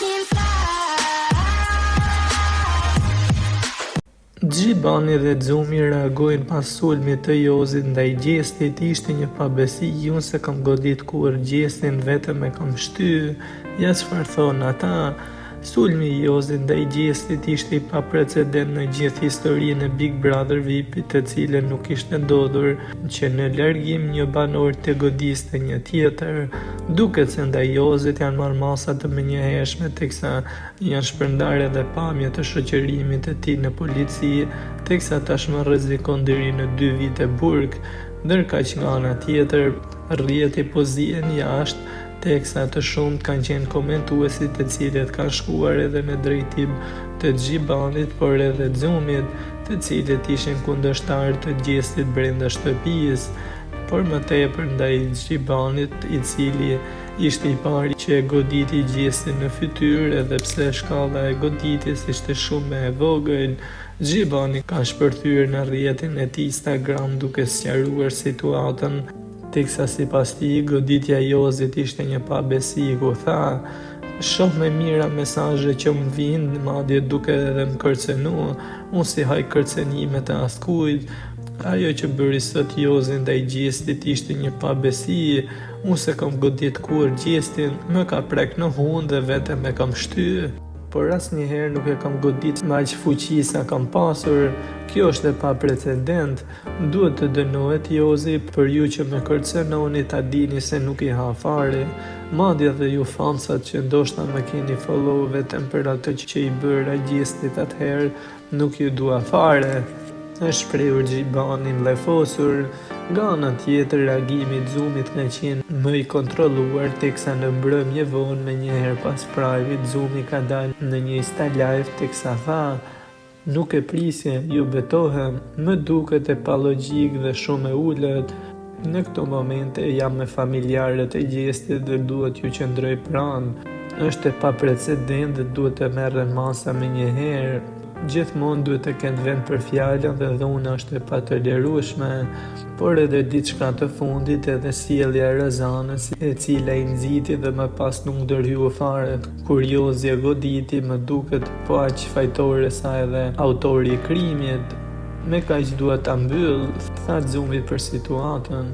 can fly. Gjibani dhe Xumi reagojnë pas sulmit të Jozit ndaj Gjestit. Ishte një pabesi, unë se kam godit kur Gjestin vetëm e kam shty. Ja çfarë thonë ata. Sulmi i Jozit ndaj Gjestit ishte i paprecedent në gjithë historinë e Big Brother VIP-it, të cilën nuk ishte ndodhur që në largim një banor të godiste një tjetër. Duket se ndaj Jozit janë marrë masa të menjëhershme, teksa janë shpërndarë edhe pamje të shoqërimit të tij në polici, teksa tashmë rrezikon deri në 2 vite burg, ndërka që nga ana tjetër rrjeti po zihen jashtë, teksa të shumt kanë qenë komentuesit të cilët kanë shkuar edhe në drejtim të Gjibanit, por edhe Xumit, të cilët ishin kundërshtar të Gjestit brenda shtëpisë, por më tepër ndaj Gjibanit, i cili ishte i pari që e goditi Gjestin në fytyrë, edhe pse shkalla e goditjes ishte shumë e vogël. Gjibani ka shpërthyer në rrjetin e tij Instagram duke sqaruar situatën, teksa sipas tij goditja e Jozit ishte një pabesi, ku tha: "Shoh me mira mesazhe që më vijnë, madje duke edhe më kërcenu, unë si haj kërcenime të askujt. Ajo që bëri sot Jozi ndaj Gjestit ishte një pabesi, unë se kam godit kur Gjestin, më ka prek në hundë dhe vetëm e kam shty. Por asnjëherë nuk e kam godit me aq fuqi sa kam pasur. Kjo është e paprecedent. Duhet të dënohet Jozi, për ju që më kërcenoni ta dini se nuk i ha fare. Madje dhe ju fansat që ndoshta më keni follow vetëm për atë që i bëra Gjestit atëherë, nuk ju dua fare." Është shprehur Gjibani mllefosur. Nga ana tjetër, reagimi i Xumit ka qenë më i kontrolluar, teksa në mbrëmje vonë, menjëherë pas prajvit, Xumi ka dalë në një Insta live teksa tha: "Nuk e prisje, ju betohem, më duket e palogjik dhe shumë e ulët. Në këto momente jam me familjarët e Gjestit dhe duhet ju qëndroj pranë. Është e paprecedent dhe duhet të merren masa menjëherë. Gjithmonë duhet të kenë vend për fjalën dhe dhuna është e patolerueshme, por edhe diçka të fundit, edhe sjellja e Rëzanës, e cila i nxiti dhe më pas nuk ndërhyu fare. Kur Jozi e goditi, më duket po aq fajtore sa edhe autori i krimit. Me kaq dua ta mbyll", tha Xumi për situatën.